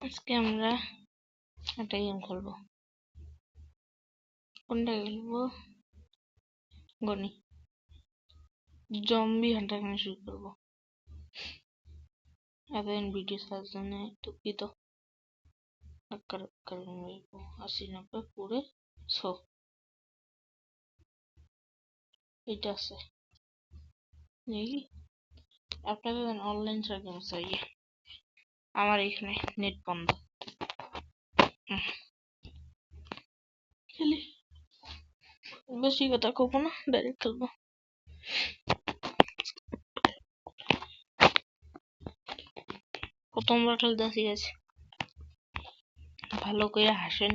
আজকে আমরা একটা গেম খেলবো। কোনটা খেলবো? গনি জম্বি হান্টার খেলা শুরু করবো। এতদিন ভিডিও ছাড়ার জন্য দুঃখিত। 80-90 পুরে এটা আছে দেখি। আপনাদের অনলাইন ছাড়া গেম চাই। আমার এখানে নেট বন্ধ। খেলি, বেশি কথা কব না, ডাইরেক্ট খেলবো। প্রথমবার খেলতে আসি গেছে, ভালো করে হাসেন।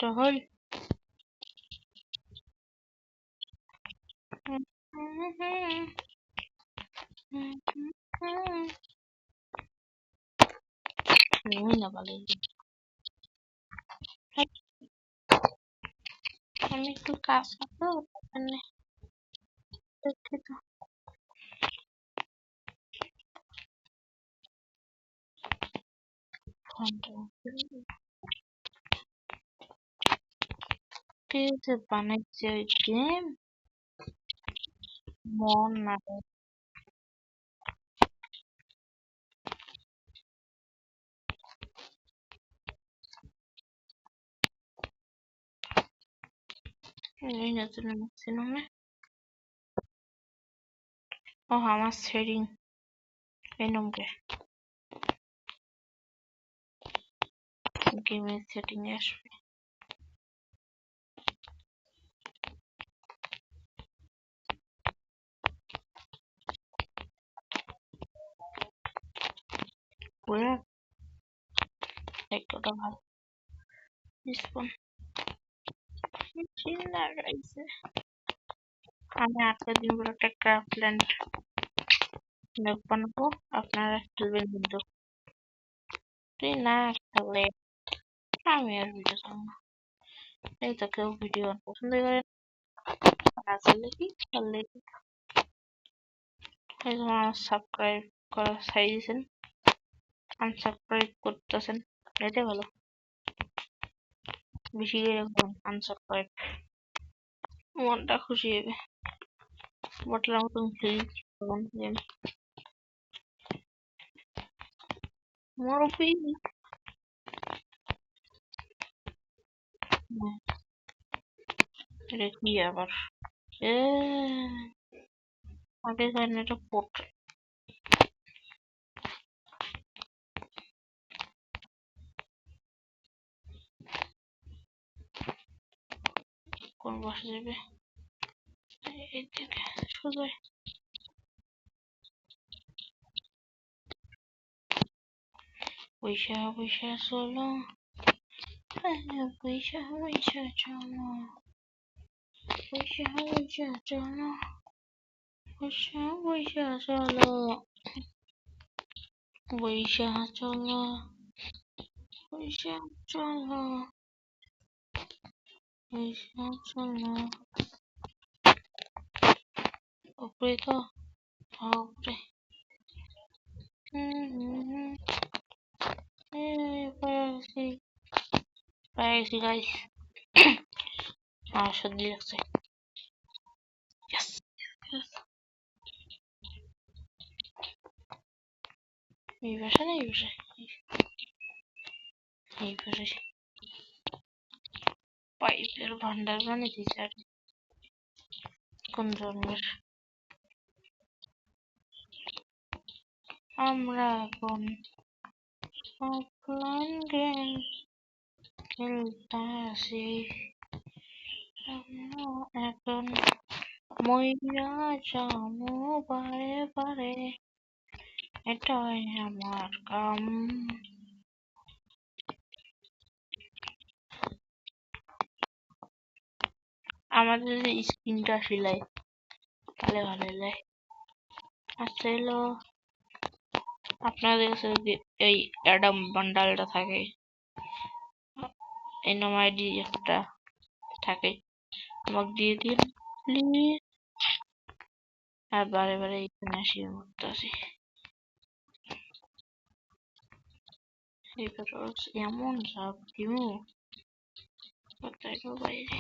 তাহলে না ভালো, আমি একটু কাজ করবো। দুঃখিত। কে যে বানাইছে ওই গেম, মন না এই নতুন সিনেমা। ও আমার সেটিং এই নম্বরে গেমের সেটিং এ আসবে। পুরো একটা ভালো স্পন লাগাইছে। আমি আজকের দিন পুরো একটা ক্রাফটল্যান্ড বানাবো, আপনারা খেলবেন কিন্তু। তুই না খেলে আমি আর ভিডিও চালাবো না। এই তো কেউ ভিডিও পছন্দ করে না, খেললে কি খেললে কি। এই জন্য আমার সাবস্ক্রাইব করা ছাড়িয়ে দিয়েছেন, আনসাবস্ক্রাইব করতেছেন, এটাই ভালো। বেশি করে করুন আনসাবস্ক্রাইব, মনটা খুশি হবে। বটলার মতন খেলি তখন গেম মুরব্বি। এটা কি আবার? এ আগে জানি এটা পোর্ট। কোন বসে যাবে? এইদিকে সোজা। পয়সা পয়সা চলো, পয়সা পয়সা চলো, পয়সা পয়সা চলো, পয়সা পয়সা চলো, পয়সা চলো, পয়সা চলো, পয়সা চলো। উপরে তো উপরে। পাইছি গাইস। আমার সর্দি লাগছে। Yes, yes. এই পাশে না এই পাশে? এই পাশে পাইপের ভান্ডার বানিয়ে দিয়েছে আর কি। কোন ধরনের? আমরা এখন অফলাইন গেম খেলতাছি। আমরা এখন মইরা যাবো বারে বারে, এটাই আমার কাম। আমাদের স্ক্রিনটা সিলাই তাহলে ভালো লাগে। আচ্ছা হলো আপনাদের কাছে যদি এই অ্যাডাম বান্ডালটা থাকে, এনএমআইডি একটা থাকে, আমাকে দিয়ে দিন প্লিজ। আর বারে বারে এখানে আসি করতেছি এমন সব দিউ কোথায় বাইরে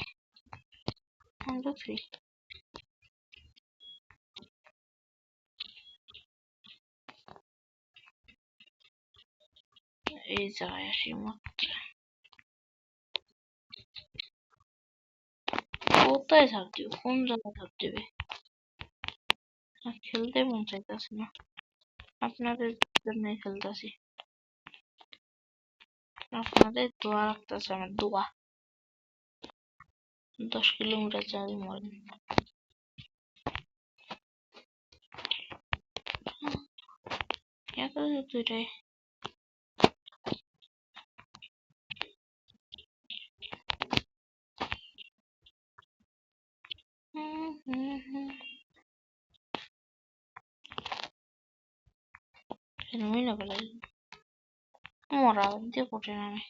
এই জায়গায় আসি মাত্র কোথায় ছাপ দিব, কোন জায়গায় ছাপ দিবে? খেলতে মন চাইতেছে না, আপনাদের জন্যই খেলতেছি। আপনাদের দোয়া রাখতেছে, আমার দোয়া 10 কিলোমিটার যাবে মরেন। এত দুইটাই মহিলা বলে মরা দিয়ে কঠিন আমি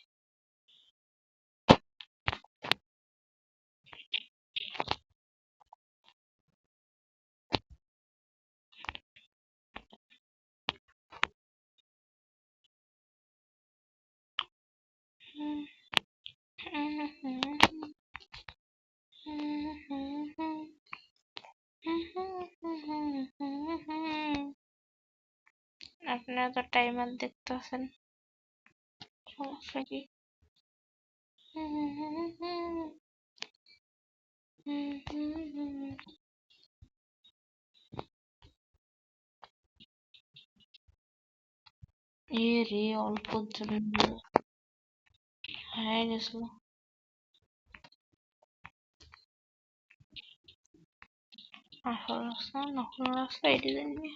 আপনারা তো টাইমার দেখতেছেন, সমস্যা কি? এ রে অল্প জন্য হয়ে গেছিল। 18 রাস্তা 9 রাস্তা এটি জানি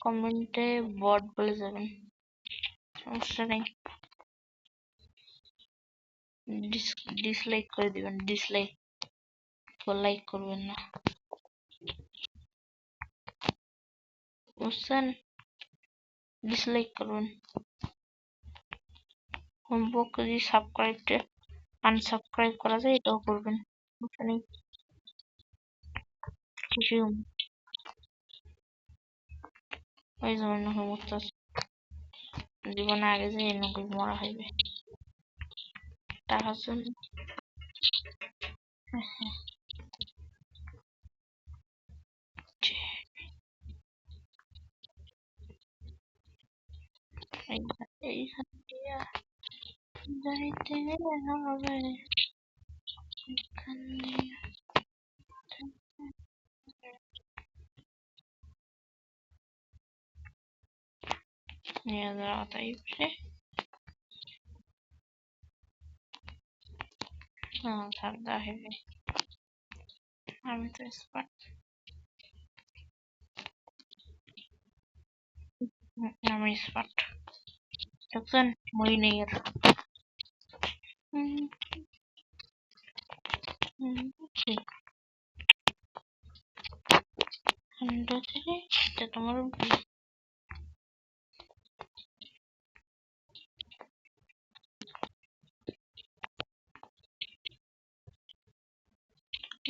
কমেন্টে বট বলে যাবেন, সমস্যা নেই। ডিসলাইক করে দিবেন, ডিসলাইক, লাইক করবেন না, বুঝছেন? ডিসলাইক করবেন। কমপক্ষে যদি সাবস্ক্রাইবটা আনসাবস্ক্রাইব করা যায় এটাও করবেন, সমস্যা নেই। খুশি হন। ওই জন্য সমস্যা জীবনে আগে যে নকল মরা হইবে টাকার জন্য। এইখান দিয়ে যাইতে হবে, এখান দিয়ে নিয়ে যাওয়া টাইপে ঠান্ডা হবে। আমি তো স্পার্ট, আমি স্পার্ট দেখছেন মই নেই আর ঠান্ডা থেকে এটা তোমার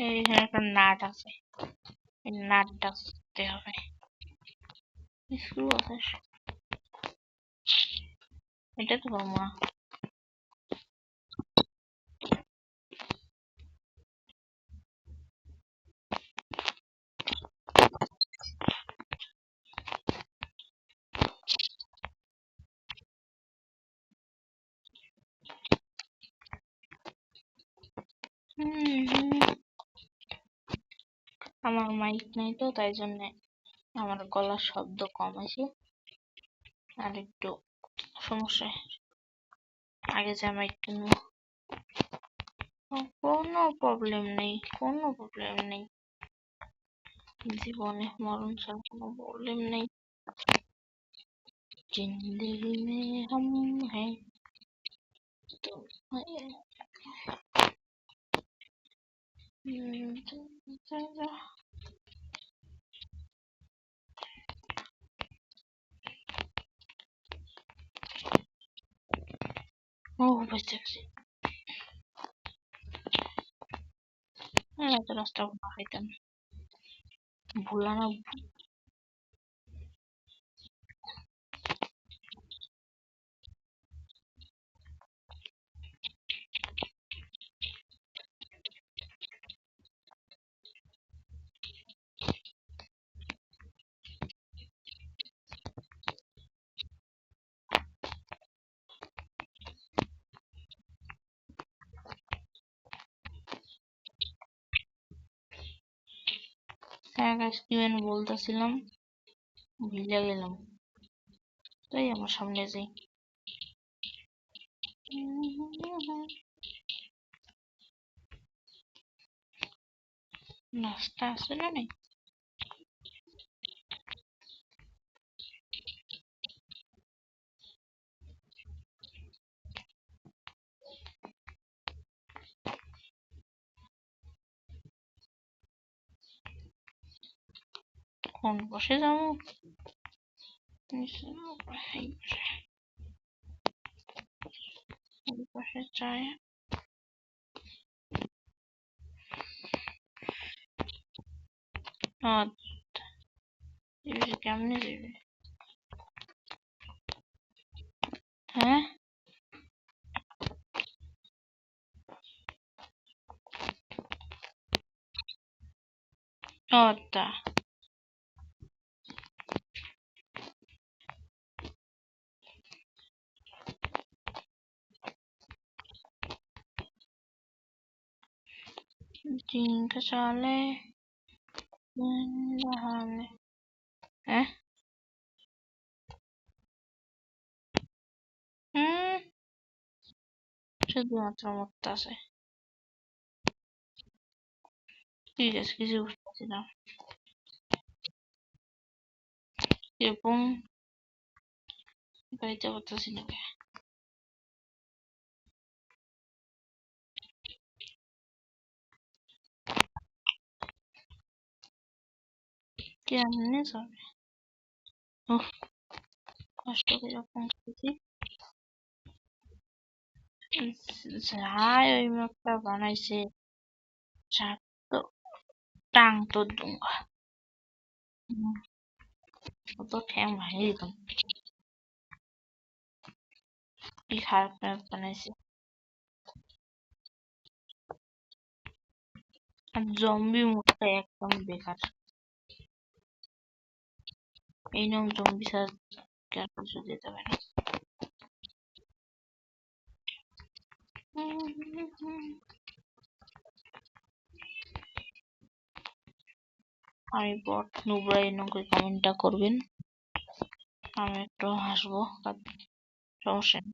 এইখানে একটা নাট আছে, এই নাটটা করতে হবে। স্ক্রু আছে, এটা তো পারবো না। আমার মাইক নাই তো তাই জন্য আমার গলার শব্দ কম আছে আর একটু সমস্যা। আগে যে মাইক কিনবো, কোনো প্রবলেম নেই, কোনো প্রবলেম নেই জীবনে, মরণ ছাড়া কোনো প্রবলেম নেই। जिंदगी में हम हैं तो ও বুঝতে পারছি। তো রাস্তা খাইতাম ভুলা না। হ্যাঁ গাইস, কি যেন বলতেছিলাম, ভুলে গেলাম। তাই আমার সামনে যাই। নাস্তা আছে না নাই? কোন বসে যাবো? এই পাশে চায়। কেমনে যাবে? হ্যাঁ, তা जिनका साले হ্যাঁ হুম শুধুমাত্র মরতাছে। ঠিক আছে, কিছু বুঝতেছি না। এরকম গাইতে পারতেছি না। কেমনে যাবে? উফ, কষ্ট করে পৌঁছেছি। যাই ওই মুখটা বানাইছে, সাত তো টাং তো দুঙ্গা। কত ঠ্যাং ভাঙিয়ে দিতাম। কি খারাপ ম্যাপ বানাইছে। আর জম্বি মুখটা একদম বেকার। এই নাম জম্বি ছাড়া আর কিছু দিতে পারে না। আমি বট নুবরা এই নৌকে কমেন্টটা করবেন, আমি একটু হাসবো, সমস্যা নেই।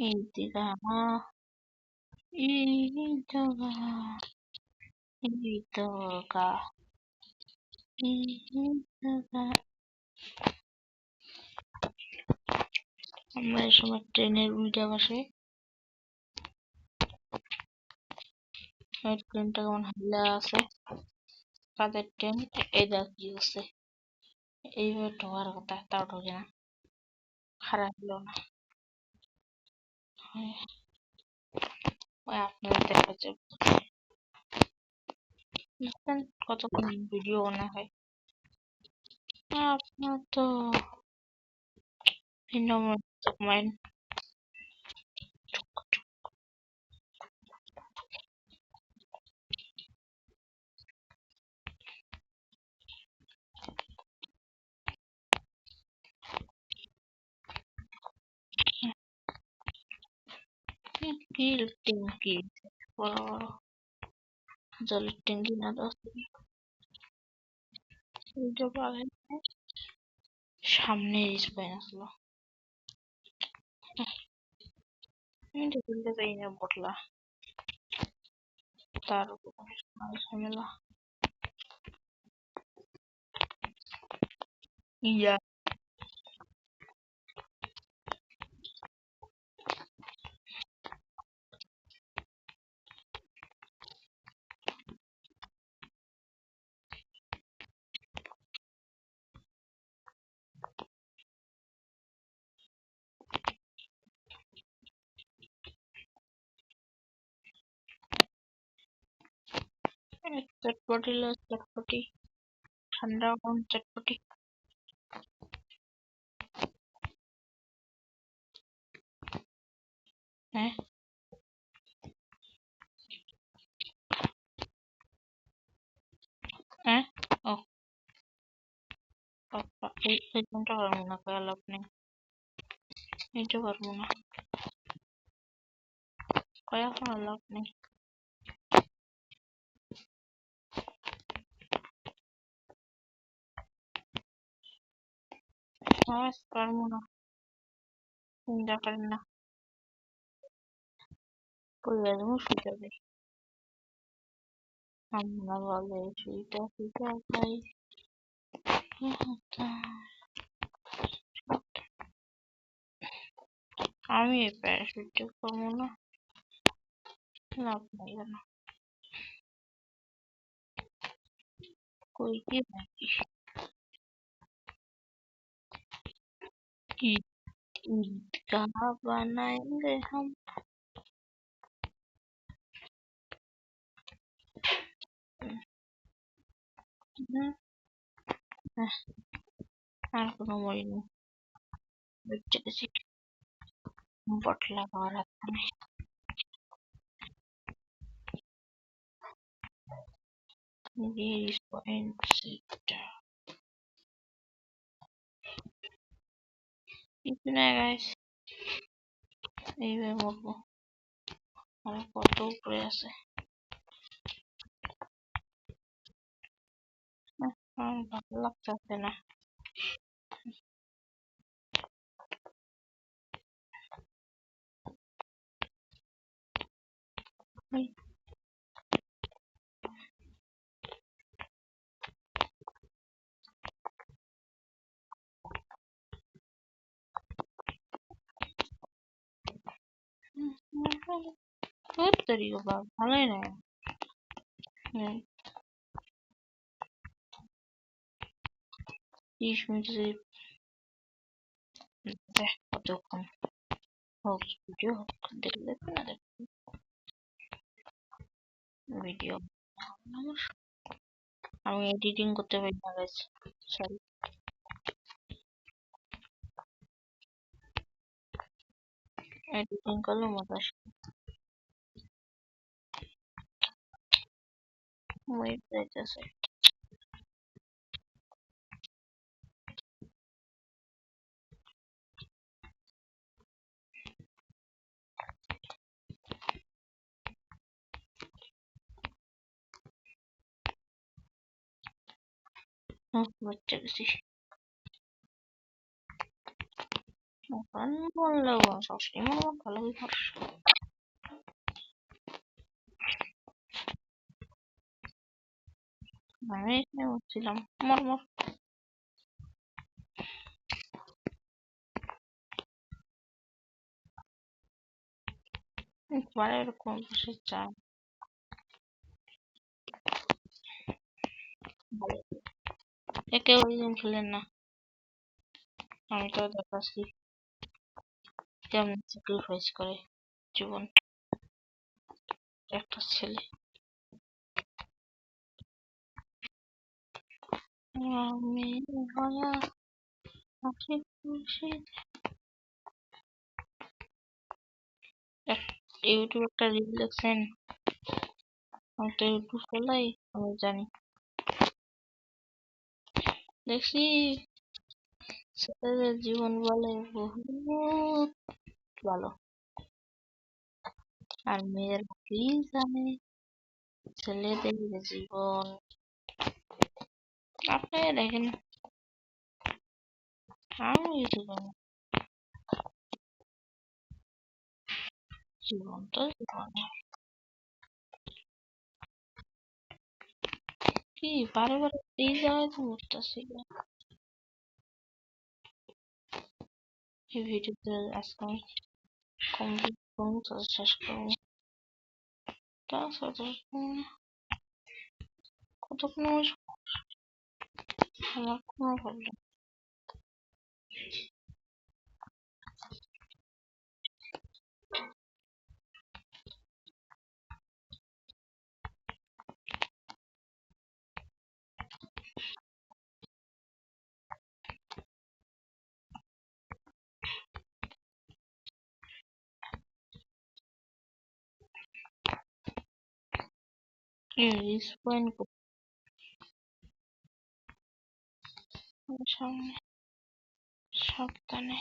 ইদিকা ইদিকা ইদিকা ইদিকা। আমরা এই সময় ট্রেনের উল্টা পাশে ট্রেনটা কেমন হাইলা আছে। কাদের ট্রেন? এই দেখ কি আছে, এইভাবে ঢোকার কথা, তাও ঢোকে না। খারাপ হলো না। ওই আপনাদের দেখাচ্ছে কতক্ষণ ভিডিও বানা হয়। আপনার তো মাইন্ড কি ট্যাঙ্কি, বড় বড় জলের ট্যাঙ্কি না তো সামনে স্পাইন আসলো। আমি তো বলতে চাই না বটলা। তার উপর ঝামেলা। ইয়া চটপটি লো চটপটি, ঠান্ডা গরম চটপটি। হ্যাঁ হ্যাঁ ও বাবা, এই কোনটা পারবো না, কয়া লাভ নেই। এইটা পারবো না, কয়া কোনো লাভ নেই। পারবো না, চিন্তা করেন না। পরিবার শুইতে দেয়, আমরা বলে শুইটা শুইটা খাই। আমি এই প্যারাশুটটা করবো না, লাভ নেই কেন। कोई की ईद ईद कहाँ बनाएंगे हम। আর কোনো বই নেই, বেঁচে গেছি, বটলা খাওয়ার হাত নেই। কিছু না গাইস, এইভাবে মরবো, আর কত উপরে আছে। ভালো লাগতেছে না। তৈরি বাবা ভালোই না। 30 মিনিট দেখ কতক্ষণ হোক, ভিডিও হোক, দেখলে না ভিডিও। আমি এডিটিং করতে পারি না গাইস, সরি। এডিটিং করলে মজা আসে। ওয়েট যাইতেছে, বাচ্চা গেছি। এখন বললেও সবসময় আমার ভালো খরচ। আমি এখানে বলছিলাম মর মর। পরে এরকম বসে চা একে ওই দিন ছিলেন না, আমি তো দেখাচ্ছি কেমন স্যাক্রিফাইস করে জীবন একটা ছেলে। আমি ভয়া হাসি খুশি। ইউটিউব একটা রিল দেখছেন? আমি তো ইউটিউব চালাই, আমি জানি। দেখছি ছেলেদের জীবন বলে বহুত ভালো, আর মেয়েরা কি জানে ছেলেদের জীবন। আপনি দেখেন, আমি কিছু জানি না। জীবন তো জীবন। কি বারে বারে এই জায়গায় তো মরতেছি। এই ভিডিওতে আজকে আমি কমপ্লিট করবো তো শেষ করবো। তাছাড়া কতক্ষণ আমার কোনো প্রবলেম। রিস্পয়েন্ট সামনে সাবধানে।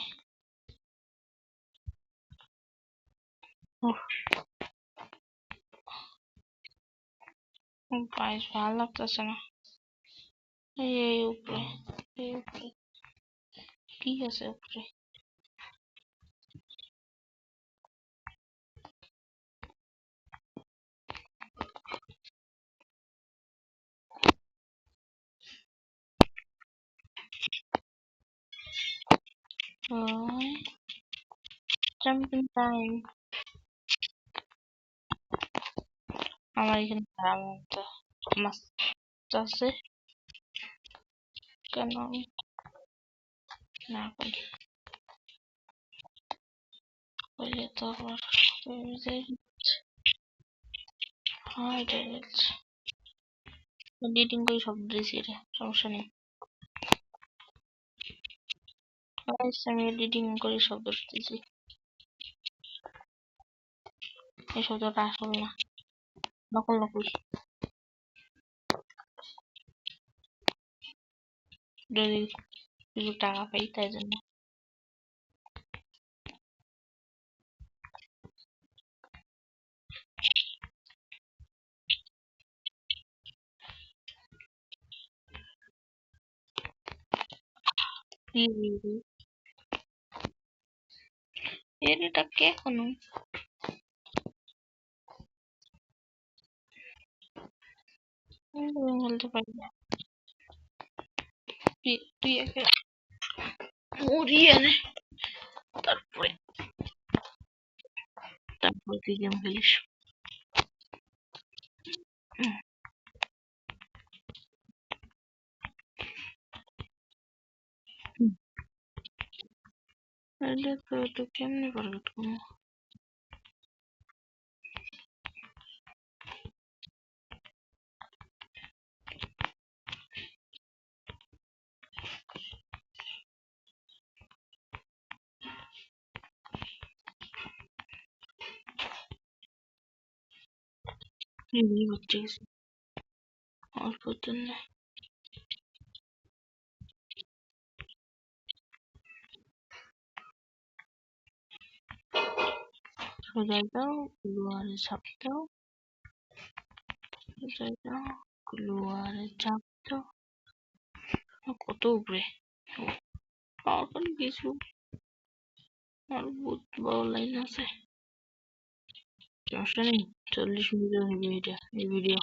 গাইস ভালো লাগতেছে না। এই উপরে, এই উপরে কি আছে উপরে? Jumping time. আমার এখানে খারাপ মতো মাছ আছে, কেন আমি না করি? করলে তো আবার হয় ডাইরেক্ট এডিটিং করে সব দিয়েছি রে, সমস্যা নেই। আমি এডিটিং করে শব্দ দিতেছি, এই শব্দটা আসল না, নকল নকল। যদি কিছু টাকা পাই তাই জন্য। এটা কে কোনো বলতে পারি না। তুই একে উড়িয়ে নে, তারপরে তারপর তুই গেম খেলিস। তো কেমনে ফরগেট করবো? এই হচ্ছে অল্প জন্য সোজা দাও, লোয়ারে ছাপ দাও, সোজা দাও, লোয়ারে চাপ দাও। কত উপরে এখন কিছু আর বহুত বড় লাইন আছে, সমস্যা নেই। 40 মিনিট হবে এটা, এই ভিডিও।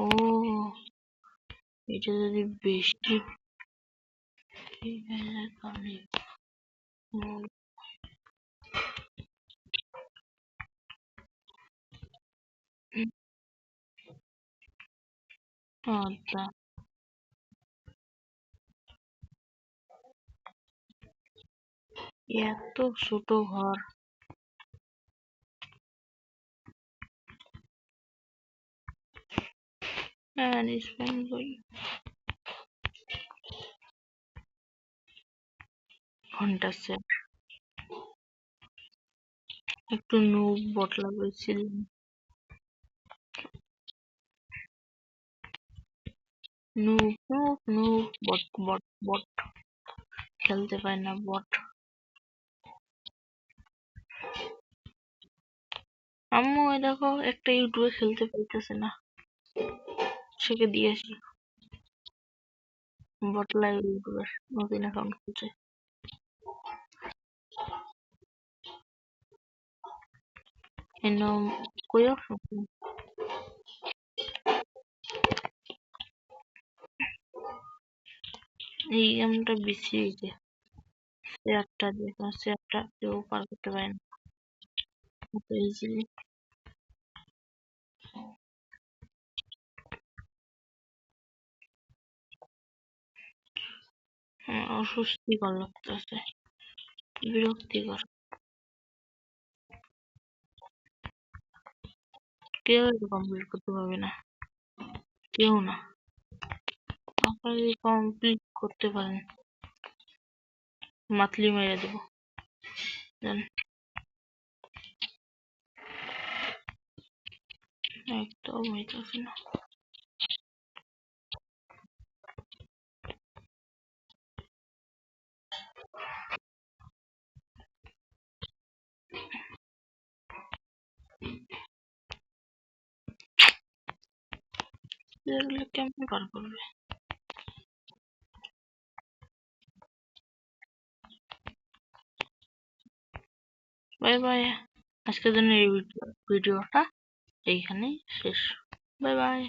ও এটা যদি বেশি কারণে আচ্ছা, এত ছোট ঘর। হ্যাঁ স্পেন্ড করি ঘন্টা সেট। একটু নুব বট লাগাইছিলাম, নুব নুব নুব বট বট বট খেলতে পায় না বট। আম্মু ওই দেখো একটা ইউটিউবে খেলতে পাইতেছে না, সেকে দিয়েছি। বট লাইভ ইউটিউবের নতুন অ্যাকাউন্ট খুলছে। এর নাম কই অপশন এই গেমটা বেশি হয়েছে। শেয়ারটা দেখো, শেয়ারটা কেউ পার করতে পারে না ইজিলি। অস্বস্তিকর লাগতেছে, বিরক্তিকর। কেউ এটা কমপ্লিট করতে পারবে না, কেউ না। আপনারা যদি কমপ্লিট করতে পারেন মাতলি মেরে দেবো, জান। একদম হইতেছে না। এগুলো কেমন পার করবে? Bye bye. আজকের জন্য এই ভিডিওটা এইখানেই শেষ। Bye bye.